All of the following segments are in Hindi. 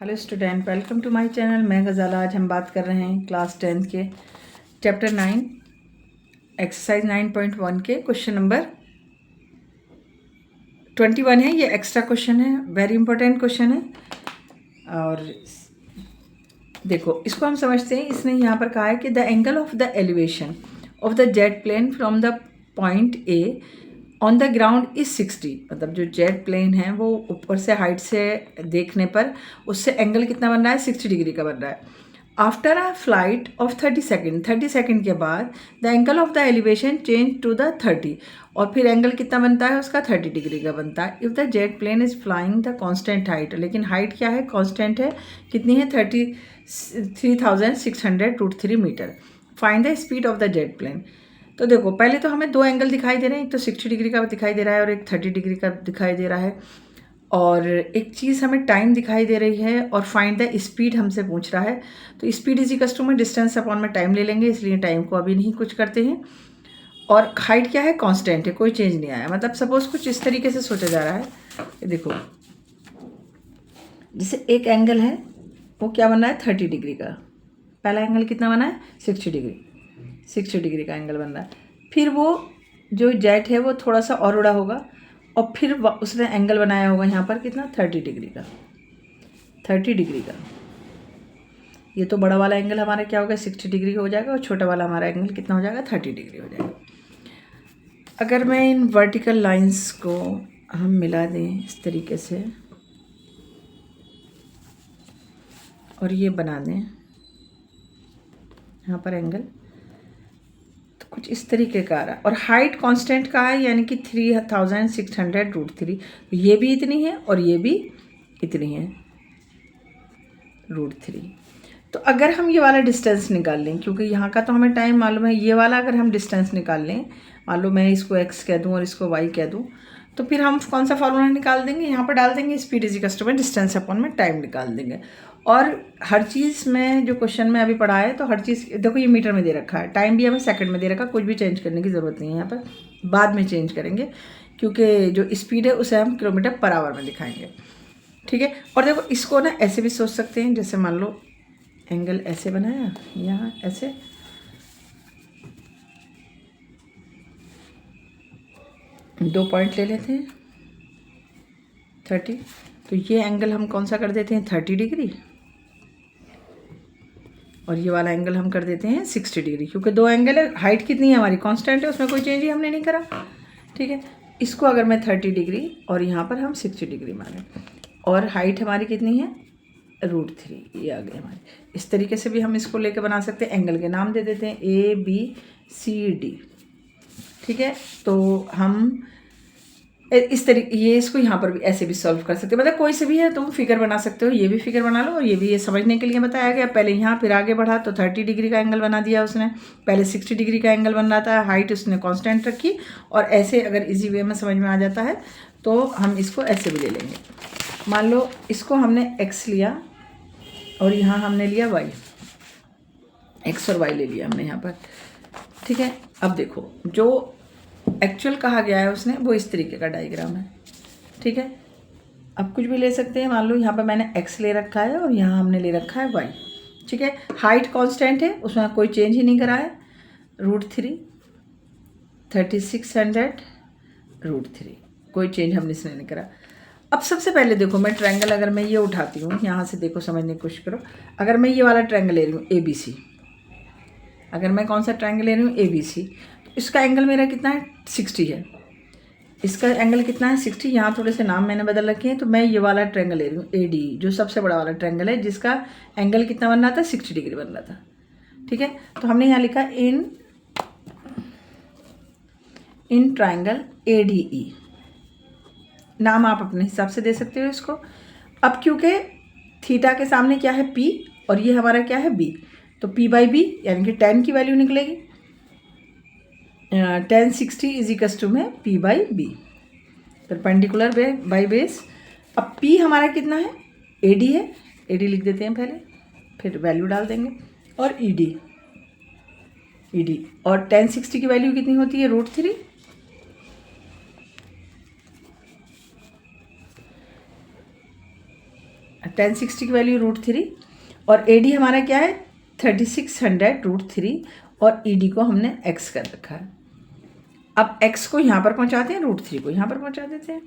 Hello student, welcome to my channel. मैं गज़ाला। आज हम बात कर रहे हैं क्लास 10th के चैप्टर 9 एक्सरसाइज 9.1 के क्वेश्चन नंबर 21 है। ये एक्स्ट्रा क्वेश्चन है, वेरी इंपॉर्टेंट क्वेश्चन है। और देखो, इसको हम समझते हैं। इसने यहाँ पर कहा है कि the angle of the elevation of the jet plane from the point A on the ground is 60। मतलब जो जेट प्लेन है वो ऊपर से हाइट से देखने पर उससे एंगल कितना बन रहा है, 60 डिग्री का बन रहा है। After a flight of 30 second के बाद the angle of the elevation change to the 30, और फिर एंगल कितना बनता है उसका, 30 डिग्री का बनता है। If the jet plane is flying the constant height, लेकिन हाइट क्या है, कॉन्स्टेंट है। कितनी है, 33,600√3 metre. Find the speed of the jet plane. तो देखो, पहले तो हमें दो एंगल दिखाई दे रहे हैं, एक तो 60 डिग्री का दिखाई दे रहा है और एक 30 डिग्री का दिखाई दे रहा है। और एक चीज़ हमें टाइम दिखाई दे रही है, और फाइंड द स्पीड हमसे पूछ रहा है। तो स्पीड इज इक्वल टू में डिस्टेंस अपॉन में टाइम ले लेंगे, इसलिए टाइम को अभी नहीं कुछ करते हैं। और हाइट क्या है, कांस्टेंट है, कोई चेंज नहीं आया। मतलब सपोज कुछ इस तरीके से सोचा जा रहा है। देखो, जैसे एक एंगल है वो क्या बन रहा है, 30 डिग्री का। पहला एंगल कितना बना है, 60 डिग्री का एंगल बन रहा है। फिर वो जो जेट है वो थोड़ा सा और उड़ा होगा, और फिर उसने एंगल बनाया होगा यहाँ पर कितना, 30 डिग्री का। ये तो बड़ा वाला एंगल हमारा क्या होगा, 60 डिग्री हो जाएगा, और छोटा वाला हमारा एंगल कितना हो जाएगा, 30 डिग्री हो जाएगा। अगर मैं इन वर्टिकल लाइंस को हम मिला दें इस तरीके से, और ये बना दें यहाँ पर एंगल, तो कुछ इस तरीके का आ रहा है। और हाइट कांस्टेंट का है, यानी कि 3600√3। ये भी इतनी है और ये भी इतनी है, √3। तो अगर हम ये वाला डिस्टेंस निकाल लें, क्योंकि यहाँ का तो हमें टाइम मालूम है, ये वाला अगर हम डिस्टेंस निकाल लें, मान लो मैं इसको x कह दूँ और इसको y कह दूँ, तो फिर हम कौन सा फॉर्मूला निकाल देंगे, यहाँ पर डाल देंगे स्पीड इज इक्वल टू में डिस्टेंस अपॉन में टाइम निकाल देंगे। और हर चीज़ में जो क्वेश्चन में अभी पढ़ा है, तो हर चीज़ देखो, ये मीटर में दे रखा है, टाइम भी हमें सेकंड में दे रखा है, कुछ भी चेंज करने की ज़रूरत नहीं है यहाँ पर, बाद में चेंज करेंगे, क्योंकि जो स्पीड है उसे हम किलोमीटर पर आवर में दिखाएंगे। ठीक है। और देखो, इसको ना ऐसे भी सोच सकते हैं, जैसे मान लो एंगल ऐसे बनाया, यहाँ ऐसे, दो पॉइंट ले लेते हैं 30। तो ये एंगल हम कौन सा कर देते हैं, 30 डिग्री, और ये वाला एंगल हम कर देते हैं 60 डिग्री, क्योंकि दो एंगल है, हाइट कितनी है हमारी, कांस्टेंट है, उसमें कोई चेंज ही हमने नहीं करा। ठीक है। इसको अगर मैं 30 डिग्री और यहाँ पर हम 60 डिग्री माने, और हाइट हमारी कितनी है, √3, ये आ गई हमारी। इस तरीके से भी हम इसको लेके बना सकते हैं। एंगल के नाम दे देते हैं ABCD। ठीक है। तो हम इस तरीके, ये इसको यहाँ पर भी ऐसे भी सॉल्व कर सकते हो, मतलब कोई से भी है तुम फिगर बना सकते हो। ये भी फिगर बना लो, और ये भी, ये समझने के लिए बताया गया। पहले यहाँ, फिर आगे बढ़ा तो 30 डिग्री का एंगल बना दिया उसने, पहले 60 डिग्री का एंगल बन रहा था, हाइट उसने कांस्टेंट रखी। और ऐसे अगर इजी वे में समझ में आ जाता है तो हम इसको ऐसे भी ले लेंगे। मान लो इसको हमने x लिया और यहाँ हमने लिया y, x और y ले लिया हमने यहाँ पर। ठीक है। अब देखो, जो एक्चुअल कहा गया है उसने, वो इस तरीके का डायग्राम है। ठीक है। अब कुछ भी ले सकते हैं, मान लो यहाँ पर मैंने x ले रखा है और यहाँ हमने ले रखा है y। ठीक है। हाइट कांस्टेंट है, उसमें कोई चेंज ही नहीं करा है, √3, 3600√3, कोई चेंज हमने इसमें नहीं करा। अब सबसे पहले देखो, मैं ट्रायंगल अगर मैं ये उठाती हूँ, यहाँ से देखो, समझने की कोशिश करो। अगर मैं ये वाला ट्रायंगल ले रही हूँ ABC, अगर मैं कौन सा ट्रायंगल ले रही हूँ, ABC, तो इसका एंगल मेरा कितना है, 60 है। इसका एंगल कितना है, 60। यहाँ थोड़े से नाम मैंने बदल रखे हैं, तो मैं ये वाला ट्रायंगल ले रही हूँ AD, जो सबसे बड़ा वाला ट्रायंगल है, जिसका एंगल कितना बन रहा था, 60 डिग्री बन रहा था। ठीक है। तो हमने यहाँ लिखा इन ट्रायंगल ADE। नाम आप अपने हिसाब से दे सकते हो इसको। अब क्योंकि थीटा के सामने क्या है, P, और ये हमारा क्या है, B, तो P/B यानी कि tan की वैल्यू निकलेगी, tan 60 इज इक्वल टू में P/B, परपेंडिकुलर बाई बेस। अब P हमारा कितना है, AD है, AD लिख देते हैं पहले, फिर वैल्यू डाल देंगे, और ED, और tan 60 की वैल्यू कितनी होती है, √3। 1060 की वैल्यू √3 और AD हमारा क्या है 3600 √3 और ED को हमने x कर रखा है। अब x को यहाँ पर पहुँचाते हैं, √3 को यहाँ पर पहुँचा देते हैं।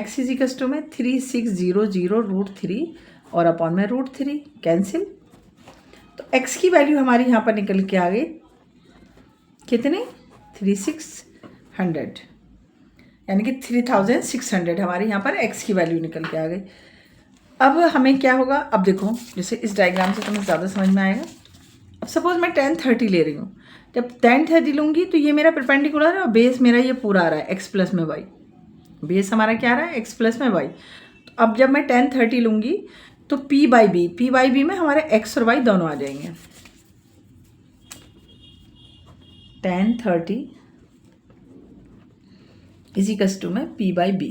x इज इक्वल टू में 3600 √3 और अपॉन में √3 कैंसिल। तो x की वैल्यू हमारी यहाँ पर निकल के आ गई कितनी 3600, यानी कि 3600 हमारी यहाँ पर x की वैल्यू निकल के आ गई। अब हमें क्या होगा, अब देखो जैसे इस डायग्राम से तुम्हें ज़्यादा समझ में आएगा। अब सपोज मैं 1030 ले रही हूँ, जब 1030 लूँगी तो ये मेरा परपेंडिकुलर है और बेस मेरा ये पूरा आ रहा है x प्लस में y। बेस हमारा क्या आ रहा है x प्लस में y। तो अब जब मैं 1030 लूँगी तो p/b में हमारे x और y दोनों आ जाएंगे। 1030 इज इक्वल टू में p/b।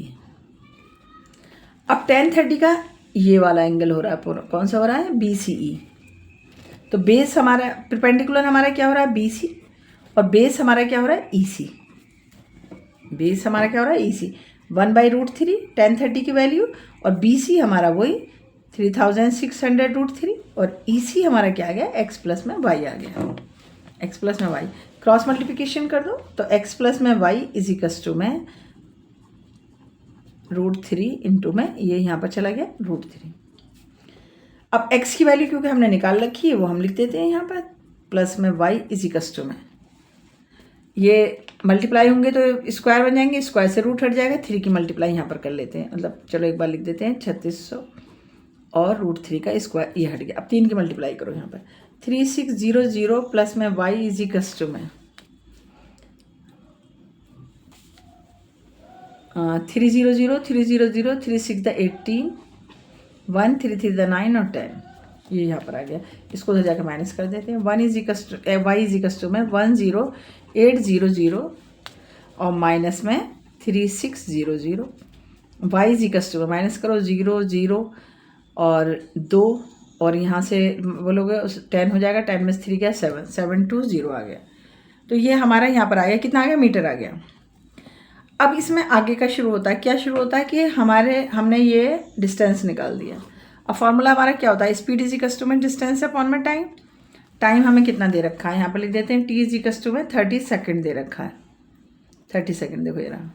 अब 1030 का ये वाला एंगल हो रहा है पूरा, कौन सा हो रहा है BCE। तो बेस हमारा परपेंडिकुलर हमारा क्या हो रहा है BC और बेस हमारा क्या हो रहा है EC। बेस हमारा क्या हो रहा है EC 1/√3 1030 की वैल्यू और BC हमारा वही 3600 √3 और EC हमारा क्या आ गया x प्लस में y आ गया। x प्लस में y क्रॉस मल्टीप्लिकेशन कर दो तो x प्लस में y इज इक्वल टू में √3 इंटू में ये यहाँ पर चला गया √3। अब x की वैल्यू क्योंकि हमने निकाल रखी है वो हम लिख देते हैं यहाँ पर प्लस में y इज इक्वल टू में ये मल्टीप्लाई होंगे तो स्क्वायर बन जाएंगे, स्क्वायर से रूट हट जाएगा, 3 की मल्टीप्लाई यहाँ पर कर लेते हैं। मतलब चलो एक बार लिख देते हैं 3600 और √3 का स्क्वायर ये हट गया। अब 3 की मल्टीप्लाई करो यहाँ पर 3600 प्लस में y इज इक्वल टू में 300 300 3 6 18 1 3 3 9 और 10 ये यहाँ पर आ गया। इसको तो जाकर माइनस कर देते हैं। y इज इक्वल टू में 10800 और माइनस में 3600 y is equal to minus करो 0 0 और 2 और यहाँ से बोलोगे 10 हो जाएगा, 10 में 3 गया 7 720 आ गया। तो ये हमारा यहाँ पर आ गया, कितना आ गया मीटर आ गया। अब इसमें आगे का शुरू होता है, क्या शुरू होता है कि हमने ये डिस्टेंस निकाल दिया। अब फॉर्मूला हमारा क्या होता है स्पीड इज इक्वल टू में डिस्टेंस अपॉन में टाइम। टाइम हमें कितना दे रखा है यहाँ पर लिख देते हैं t इज इक्वल टू में 30 सेकेंड दे रखा है। 30 सेकेंड देखो ये रहा,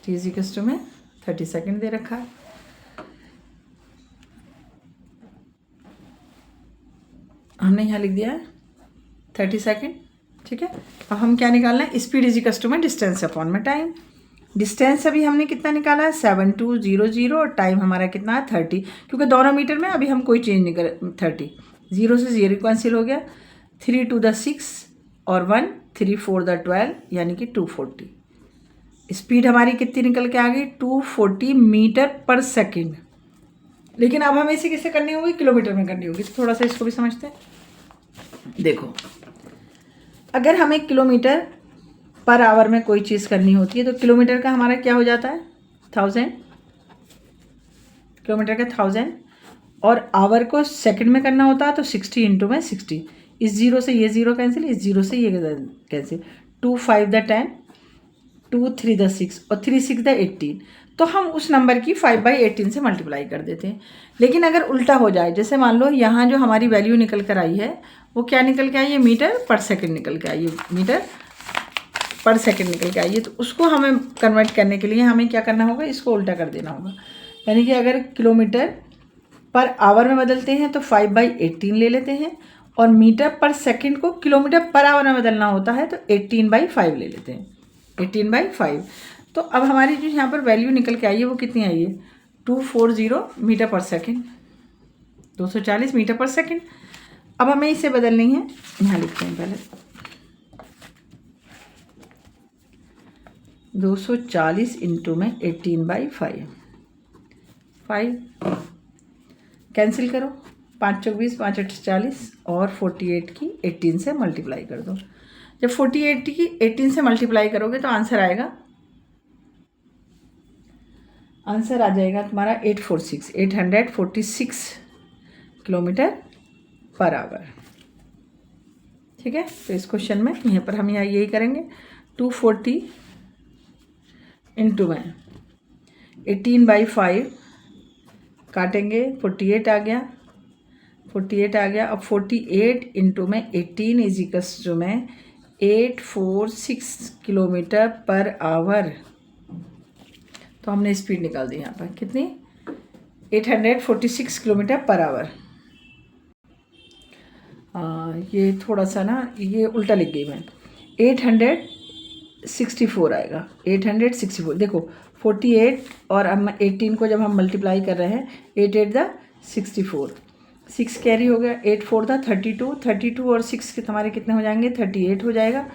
t इज इक्वल टू में 30 सेकेंड दे रखा है। हमने यहाँ लिख दिया है 30 सेकेंड, ठीक है। अब हम क्या निकालना है स्पीड इज इक्वल टू में डिस्टेंस अपॉन में टाइम। डिस्टेंस अभी हमने कितना निकाला है 7200 और टाइम हमारा कितना है 30, क्योंकि दोनों मीटर में अभी हम कोई चेंज नहीं कर 30 0 से 0 कैंसिल हो गया। 3 2 द 6 और 1 3 4 द 12 यानी कि 240। स्पीड हमारी कितनी निकल के आ गई 240 मीटर पर सेकेंड। लेकिन अब हमें इसे किससे करनी होगी किलोमीटर में करनी होगी। तो थोड़ा सा इसको भी समझते हैं। देखो अगर हमें किलोमीटर पर आवर में कोई चीज़ करनी होती है तो किलोमीटर का हमारा क्या हो जाता है 1000, किलोमीटर का 1000 और आवर को सेकंड में करना होता है तो 60 इंटू में 60। इस 0 से ये 0 कैंसिल, इस 0 से ये कैंसिल। 2 5 द 10 2 3 द 6 और 3 6 द 18। तो हम उस नंबर की 5/18 से मल्टीप्लाई कर देते हैं। लेकिन अगर उल्टा हो जाए, जैसे मान लो यहाँ जो हमारी वैल्यू निकल कर आई है वो क्या निकल के आई है मीटर पर सेकंड निकल के आई है, मीटर पर सेकंड निकल के आई है। तो उसको हमें कन्वर्ट करने के लिए हमें क्या करना होगा इसको उल्टा कर देना होगा। यानी कि अगर किलोमीटर पर आवर में बदलते हैं तो 5/18 ले लेते हैं और मीटर पर सेकंड को किलोमीटर पर आवर में बदलना होता है तो 18/5 ले लेते हैं, 18/5। तो अब हमारी जो यहाँ पर वैल्यू निकल के आई है वो कितनी आई है 240 मीटर पर सेकंड, 240 मीटर पर सेकंड। अब हमें इसे बदलनी है, यहाँ लिखते हैं पहले 240 इंटू में 18/5 5 कैंसिल करो, 5 चौक 20 5 8 40 और 48 की 18 से मल्टीप्लाई कर दो। जब 48 की 18 से मल्टीप्लाई करोगे तो आंसर आएगा, आंसर आ जाएगा तुम्हारा 846 किलोमीटर पर आवर। ठीक है, तो इस क्वेश्चन में यहाँ पर हम यहाँ यही करेंगे 240 इंटू में 18/5 काटेंगे, 48 आ गया, 48 आ गया। अब 48 इंटू में 18 इजिकल्स जो में 846 किलोमीटर पर आवर। तो हमने स्पीड निकाल दी यहाँ पर कितनी, 846 किलोमीटर पर आवर। ये थोड़ा सा ना ये उल्टा लिख गई मैं, 864 आएगा, 864। देखो 48 और हम 18 को जब हम मल्टीप्लाई कर रहे हैं, 8 8 द 64, 6 कैरी हो गया, 8 4 द 32, 32 और 6 के तुम्हारे कितने हो जाएंगे, 38 हो जाएगा।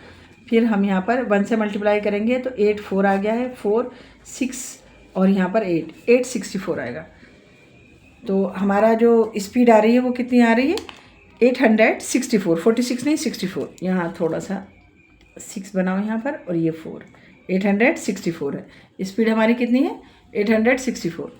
फिर हम यहाँ पर 1 से मल्टीप्लाई करेंगे तो 8 4 आ गया है, 4 6 और यहाँ पर 8 864 आएगा। तो हमारा जो स्पीड आ रही है वो कितनी आ रही है, 864, 46 नहीं 64। यहाँ थोड़ा सा 6 बनाओ यहाँ पर और ये 4, 864 है। स्पीड हमारी कितनी है, 864।